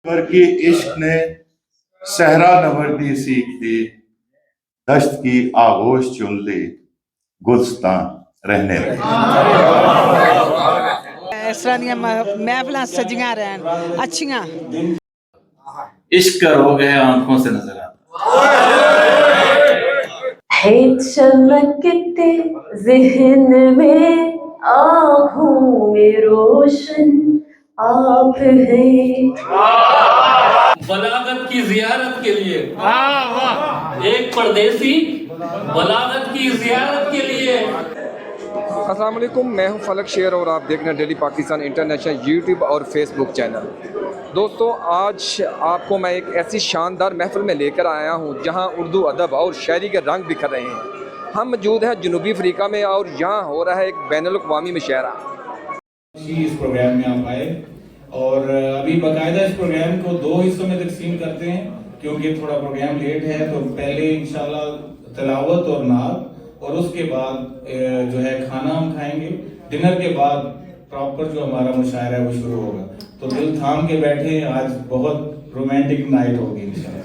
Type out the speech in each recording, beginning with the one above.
कर की इश्क ने सहरा नवर्दी सीख दी, दश्त की आगोश चुन ली, गुलस्तां रहने लगी। इस तरह ਦੀਆਂ महफिलां सजियां रहन अच्छियां। इश्क का रोग है आंखों से नजर आता है चमकते ज़हन में आँखों में रोशन आप हैं। बलागत की जियारत के लिए एक परदेसी बलागत की जियारत के लिए। अस्सलाम वालेकुम, मैं हूं फलक शेर और आप देख रहे हैं डेली पाकिस्तान इंटरनेशनल यूट्यूब और फेसबुक चैनल। दोस्तों, आज आपको मैं एक ऐसी शानदार महफिल में लेकर आया हूं जहां उर्दू अदब और शायरी के रंग बिखर रहे हैं। हम मौजूद हैं जनूबी अफ्रीका में और यहां हो रहा है एक बैनुल-अक़वामी मुशायरा। इस प्रोग्राम में आप आए और अभी बाकायदा इस प्रोग्राम को 2 हिस्सों में तकसीम करते हैं क्योंकि थोड़ा प्रोग्राम लेट है। तो पहले इंशाल्लाह तिलावत और नात और उसके बाद जो है खाना हम खाएंगे। डिनर के बाद प्रॉपर जो हमारा मुशायरा है वो शुरू होगा। तो दिल थाम के बैठे, आज बहुत रोमांटिक नाइट होगी इंशाल्लाह।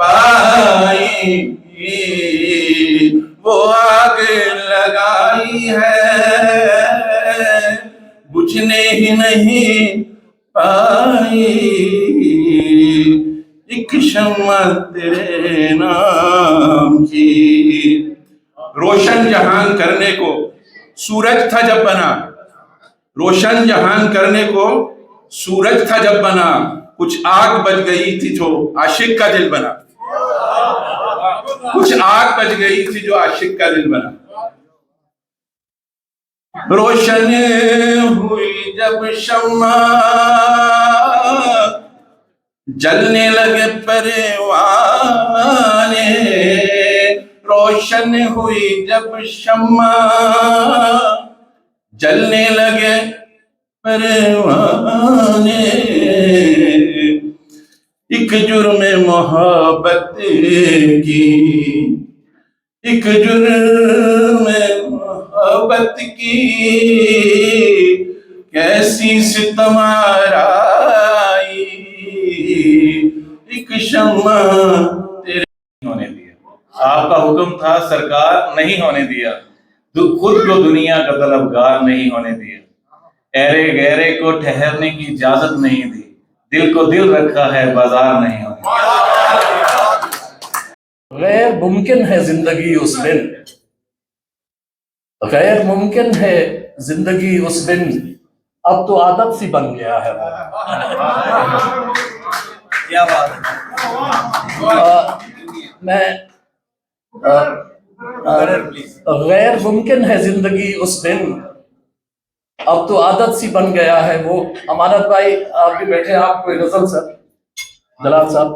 पाई, वो आग लगाई है बुझने ही नहीं पाई, एक शम्मा तेरे नाम की। रोशन जहान करने को सूरज था जब बना, रोशन जहान करने को सूरज था जब बना, कुछ आग बच गई थी जो आशिक का दिल बना, कुछ आग बच गई थी जो आशिक का दिल बना। रोशन हुई जब शम्मा, जलने लगे परवाने, रोशन हुई जब शम्मा, जलने लगे परवाने, एक जुर्म मोहब्बत की, एक जुर्म मोहब्बत की, कैसी सितमाराई, एक शम्मा तेरे होने दिया। आपका हुक्म था सरकार, नहीं होने दिया, खुद को दुनिया का तलबगार नहीं होने दिया, ऐरे गहरे को ठहरने की इजाजत नहीं दी, दिल को दिल रखा है बाजार नहीं होने दिया। गैर मुमकिन है जिंदगी उस दिन, गैर मुमकिन है जिंदगी उस दिन, अब तो आदत सी बन गया है वो। क्या बात मैं गैर मुमकिन है जिंदगी उस दिन, अब तो आदत सी बन गया है वो। अमानत भाई आप भी बैठे, आप कोई गजल सर, जलाल साहब।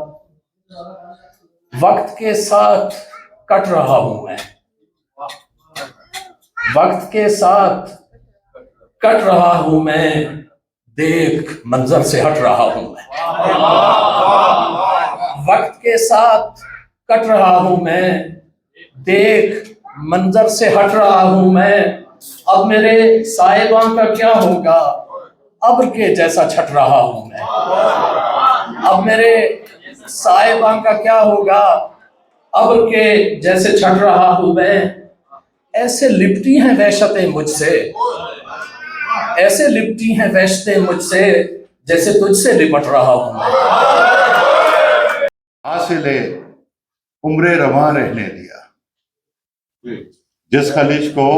वक्त के साथ कट रहा हूं मैं, वक्त के साथ कट रहा हूं मैं, देख मंजर से हट रहा हूं मैं, वक्त के साथ कट रहा हूं मैं, देख मंजर से हट रहा हूं मैं, अब मेरे साहिबान का क्या होगा, अब्र के जैसा छट रहा हूं मैं, अब मेरे साहिबान का क्या होगा, अब्र के जैसे छट रहा हूं मैं। ऐसे लिपटी हैं वहशतें मुझसे, ऐसे लिपटी हैं वहशतें मुझसे, जैसे तुझसे लिपट रहा हूं मैं। हासिले उम्रे रवां रहने दिया, जिस खलिज को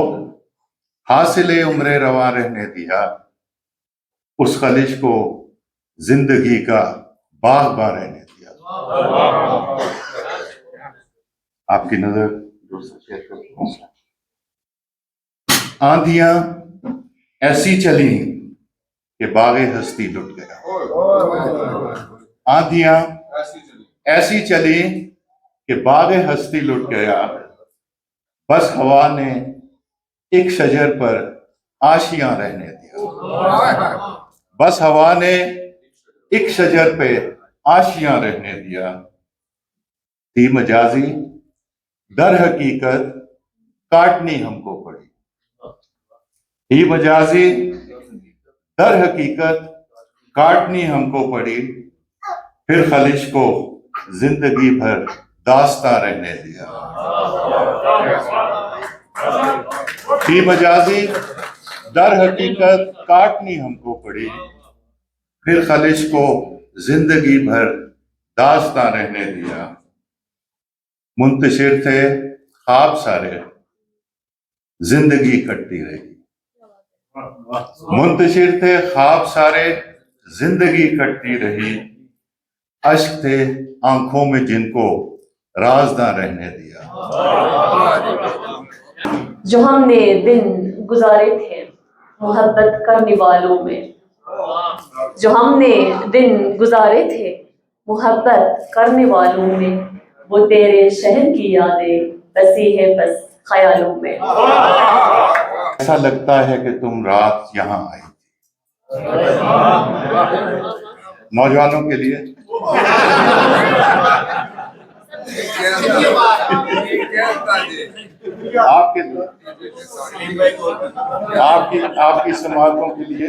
हासिले उम्रे रवां रहने दिया, उस खलिज को जिंदगी का बाग़बां रहने दिया। आपकी नजर आंधियां ऐसी चली कि बाग़े हस्ती लुट गया, आंधियां ऐसी चली कि बाग़े हस्ती लुट गया, बस हवा ने एक शजर पर आशियां रहने दिया, बस हवा ने एक शजर पे आशियां रहने दिया। थी मजाजी दर हकीकत काटनी हमको पड़ी, थी मजाजी दर हकीकत काटनी हमको पड़ी, फिर खलिश को जिंदगी भर दास्तां रहने दिया। थी मजाजी दर हकीकत काटनी हमको पड़ी, फिर खलिश को जिंदगी भर दास्तां रहने दिया। मुंतशिर थे ख्वाब सारे, जिंदगी कटती रही, मुंतशिर थे ख्वाब सारे, जिंदगी कटती रही, अश्क थे आंखों में जिनको राज़दां रहने दिया। जो हमने दिन गुजारे थे मोहब्बत करने वालों में, जो हमने दिन गुजारे थे मोहब्बत करने वालों में, वो तेरे शहर की यादें बसी है बस ख्यालों में। ऐसा लगता है कि तुम रात यहाँ आई थी। नौजवानों के लिए आपके आपकी समातों के लिए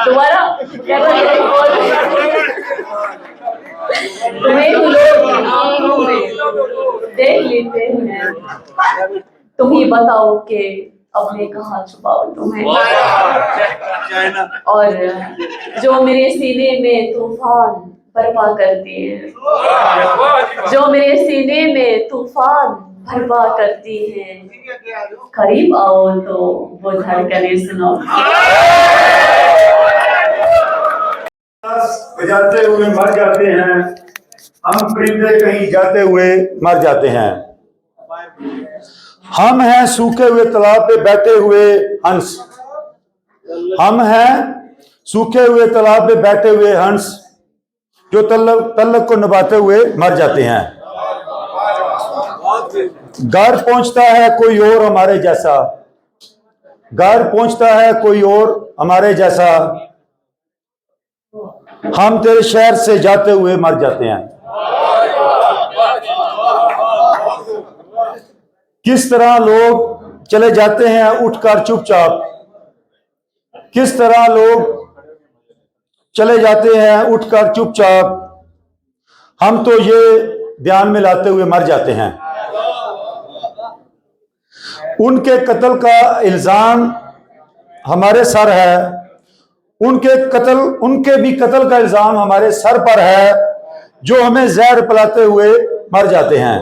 दोबारा क्या तुम्हें लोग आंखों में देख लेते हैं, तुम ही बताओ कि अब मैं कहाँ छुपाऊं तुम्हें। और जो मेरे सीने में तूफान बर्पा करती है, जो मेरे सीने में तूफान बर्पा करती है, करीब आओ तो वो धड़कने सुनो। बजाते हुए मर जाते हैं, हम परिंदे कहीं जाते हुए मर जाते हैं। हम हैं सूखे हुए तालाब पे बैठे हुए हंस, हम हैं सूखे हुए तालाब पे बैठे हुए हंस, जो तलक को निभाते हुए मर जाते हैं। घर पहुंचता है कोई और हमारे जैसा, घर पहुंचता है कोई और हमारे जैसा, हम तेरे शहर से जाते हुए मर जाते हैं। किस तरह लोग चले जाते हैं उठकर चुपचाप, किस तरह लोग चले जाते हैं उठकर चुपचाप, हम तो ये ध्यान में लाते हुए मर जाते हैं। उनके कत्ल का इल्जाम हमारे सर है, उनके भी कत्ल का इल्जाम हमारे सर पर है, जो हमें जहर पिलाते हुए मर जाते हैं।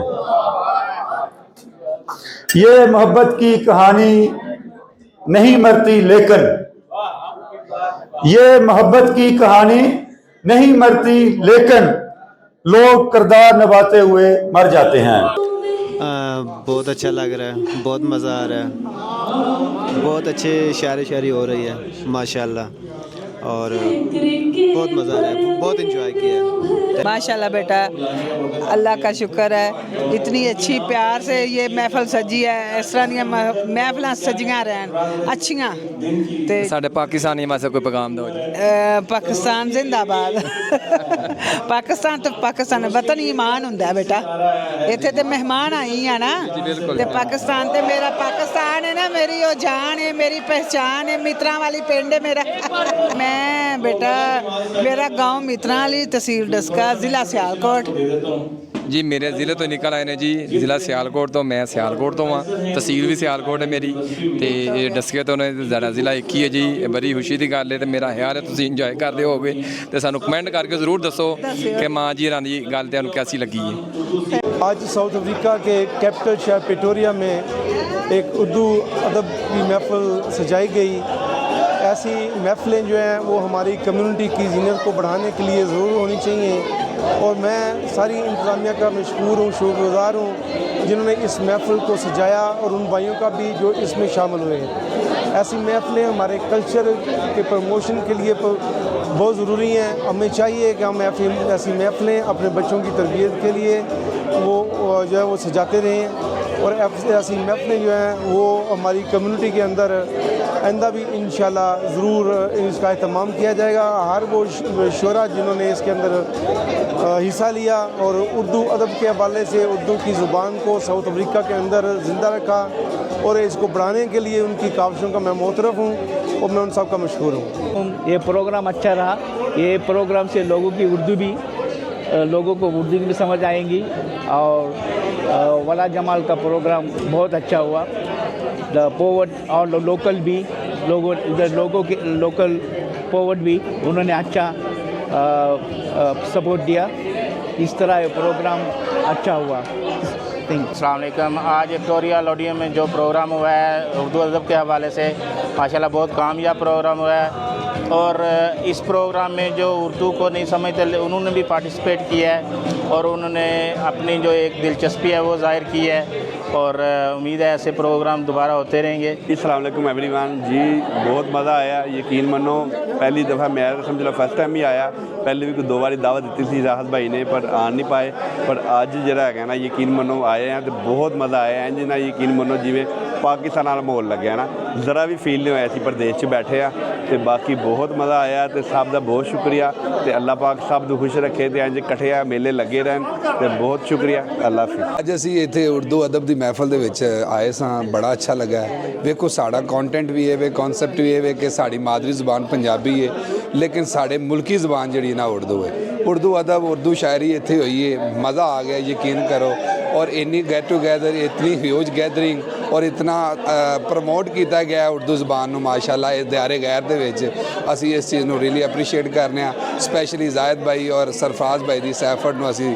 ये मोहब्बत की कहानी नहीं मरती लेकिन, ये मोहब्बत की कहानी नहीं मरती लेकिन, लोग किरदार निभाते हुए मर जाते हैं। बहुत अच्छा लग रहा है, बहुत मज़ा आ रहा है, बहुत अच्छे शायरी हो रही है माशाल्लाह, और बहुत मज़ा आ रहा है, बहुत एंजॉय किया है। माशाल्लाह बेटा, अल्लाह का शुक्र है, इतनी अच्छी प्यार से ये महफल सजी है। इस तरह दी महफल सजियां रहन अच्छियां ते साडे पाकिस्तानी वास्ते कोई पैगाम दो जी। पाकिस्तान जिंदाबाद। पाकिस्तान तो पाकिस्तान वतन ईमान हुंदा बेटा, इत्थे ते मेहमान आई है ना, ते पाकिस्तान ते मेरा पाकिस्तान है ना, मेरी वो जान है, मेरी पहचान है, मित्रा वाली पिंड है मेरा। मैं बेटा, मेरा गांव मित्रा वाली, तहसील डस्का, जिला सियालकोट। जी मेरे ज़िले तो निकल आए ने जी, ज़िला सियालकोट तो मैं सियालकोट तो हाँ, तहसील भी सियालकोट है मेरी, तो डस्के तो ने ज़रा ज़िला एक ही है जी। बड़ी खुशी की गल है, तो मेरा ख्याल है तुम इंजॉय करते होगे, तो सानू कमेंट करके ज़रूर दसो कि माँ जी हरां दी गल तुहानू कैसी लगी है। आज साउथ अफ्रीका के कैपिटल शहर प्रिटोरिया में एक उर्दू अदब की महफिल सजाई गई। ऐसी महफिलें जो हैं वो हमारी कम्युनिटी की जीनत को बढ़ाने के लिए ज़रूर होनी चाहिए, और मैं सारी इंतज़ामिया का मशकूर हूँ, शुक्रगुज़ार हूँ जिन्होंने इस महफिल को सजाया, और उन भाइयों का भी जो इसमें शामिल हुए हैं। ऐसी महफिलें हमारे कल्चर के प्रमोशन के लिए बहुत ज़रूरी हैं। हमें चाहिए कि हम ऐसी महफिलें अपने बच्चों की तरबियत के लिए वो जो है वो सजाते रहें, और ऐसी महफिलें जो हैं वो हमारी कम्युनिटी के अंदर आइंदा भी इंशाल्लाह ज़रूर इसका एहतमाम किया जाएगा। हर वो शोरा जिन्होंने इसके अंदर हिस्सा लिया और उर्दू अदब के हवाले से उर्दू की ज़ुबान को साउथ अफ्रीका के अंदर ज़िंदा रखा, और इसको बढ़ाने के लिए उनकी काविशों का मैं मोतरफ़ हूँ, और मैं उन सब का मशहूर हूँ। ये प्रोग्राम अच्छा रहा, ये प्रोग्राम से लोगों की उर्दू भी, लोगों को उर्दू भी समझ आएंगी, और वला जमाल का प्रोग्राम बहुत अच्छा हुआ। द पोवर्ट और लोकल भी लोगों के लोकल पोवर्ट भी उन्होंने अच्छा सपोर्ट दिया। इस तरह ये प्रोग्राम अच्छा हुआ। अस्सलाम वालेकुम। आज विक्टोरिया लोडियम में जो प्रोग्राम हुआ है उर्दू अदब के हवाले से माशाल्लाह बहुत कामयाब प्रोग्राम हुआ है, और इस प्रोग्राम में जो उर्दू को नहीं समझते उन्होंने भी पार्टिसिपेट किया है, और उन्होंने अपनी जो एक दिलचस्पी है वो ज़ाहिर की है, और उम्मीद है ऐसे प्रोग्राम दोबारा होते रहेंगे। अस्सलाम वालेकुम एवरीवन जी, बहुत मज़ा आया। यकीन मानो पहली दफ़ा मैं समझ लो फर्स्ट टाइम ही आया, पहले भी दो बारी दावत दी थी राहत भाई ने, पर आ नहीं पाए, पर अज जरा है ना यकीन मानो आए हैं तो बहुत मज़ा आया है। जिन्ना यकीन मानो जिमें पाकिस्तान वाला माहौल लगे ना, ज़रा भी फील नहीं होया सी प्रदेश च बैठे आ ਤੇ ਬਾਕੀ ਬਹੁਤ ਮਜ਼ਾ ਆਇਆ ਤੇ ਸਭ ਦਾ ਬਹੁਤ ਸ਼ੁਕਰੀਆ ਤੇ ਅੱਲਾਹ ਪਾਕ ਸਭ ਨੂੰ ਖੁਸ਼ ਰੱਖੇ ਤੇ ਇੰਜ ਇਕੱਠੇ ਆ ਮੇਲੇ ਲੱਗੇ ਰਹਿਣ ਤੇ ਬਹੁਤ ਸ਼ੁਕਰੀਆ ਅੱਲਾਹ ਹਾਫਿਜ਼। ਅੱਜ ਅਸੀਂ ਇੱਥੇ ਉਰਦੂ ਅਦਬ ਦੀ ਮਹਿਫਲ ਦੇ ਵਿੱਚ ਆਏ ਸਾਂ, ਬੜਾ ਅੱਛਾ ਲੱਗਾ। ਵੇਖੋ ਸਾਡਾ ਕੰਟੈਂਟ ਵੀ ਹੈ ਵੇ ਕਨਸੈਪਟ ਵੀ ਹੈ ਕਿ ਸਾਡੀ ਮਾਦਰੀ ਜ਼ੁਬਾਨ ਪੰਜਾਬੀ ਹੈ ਲੇਕਿਨ ਸਾਡੇ ਮੁਲਕੀ ਜ਼ੁਬਾਨ ਜਿਹੜੀ ਨਾ ਉਰਦੂ ਹੈ। ਉਰਦੂ ਅਦਬ ਉਰਦੂ ਸ਼ਾਇਰੀ ਇੱਥੇ ਹੋਈ ਹੈ, ਮਜ਼ਾ ਆ ਗਿਆ ਯਕੀਨ ਕਰੋ। ਔਰ ਇੰਨੀ ਗੈਟ ਟੂਗੈਦਰ ਇਤਨੀ ਹਿਊਜ ਗੈਦਰਿੰਗ ਔਰ ਇਤਨਾ ਪ੍ਰਮੋਟ ਕੀਤਾ ਗਿਆ ਉਰਦੂ ਜ਼ੁਬਾਨ ਨੂੰ ਮਾਸ਼ਾਅੱਲਾ ਇਸ ਦਿਹਾੜੇ ਗੈਰ ਦੇ ਵਿੱਚ। ਅਸੀਂ ਇਸ ਚੀਜ਼ ਨੂੰ ਰੀਲੀ ਅਪਰੀਸ਼ੀਏਟ ਕਰਨੇ ਆ, ਸਪੈਸ਼ਲੀ ਜ਼ਾहिद भाई और सरफराज भाई ਦੀ ਐਫਰਟ ਨੂੰ ਅਸੀਂ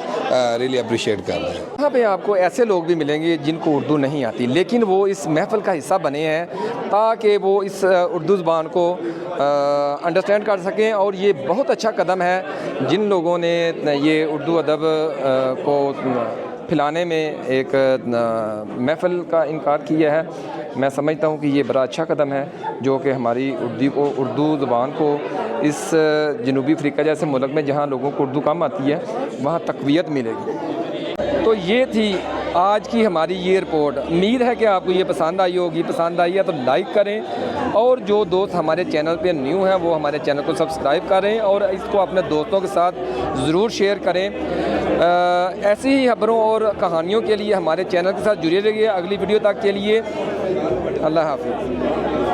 ਰੀਲੀ अप्रिशिएट कर रहे हैं। यहाँ पे आपको ऐसे लोग भी मिलेंगे जिनको उर्दू नहीं आती लेकिन वो इस महफ़िल का हिस्सा बने हैं ताकि वो इस उर्दू ज़बान को अंडरस्टैंड कर सकें। और ये बहुत अच्छा कदम है जिन लोगों ने ये उर्दू अदब को फैलाने में एक महफ़िल का इनकार किया है। मैं समझता हूँ कि ये बड़ा अच्छा कदम है जो कि हमारी उर्दू ज़बान को इस जनूबी अफ्रीका जैसे मुल्क में जहाँ लोगों को उर्दू कम आती है वहाँ तक़वियत मिलेगी। तो ये थी आज की हमारी ये रिपोर्ट। उम्मीद है कि आपको ये पसंद आई होगी। पसंद आई है तो लाइक करें और जो दोस्त हमारे चैनल पे न्यू हैं वो हमारे चैनल को सब्सक्राइब करें और इसको अपने दोस्तों के साथ ज़रूर शेयर करें। ऐसी ही खबरों और कहानियों के लिए हमारे चैनल के साथ जुड़े रहिए। अगली वीडियो तक के लिए अल्लाह हाफ़िज़।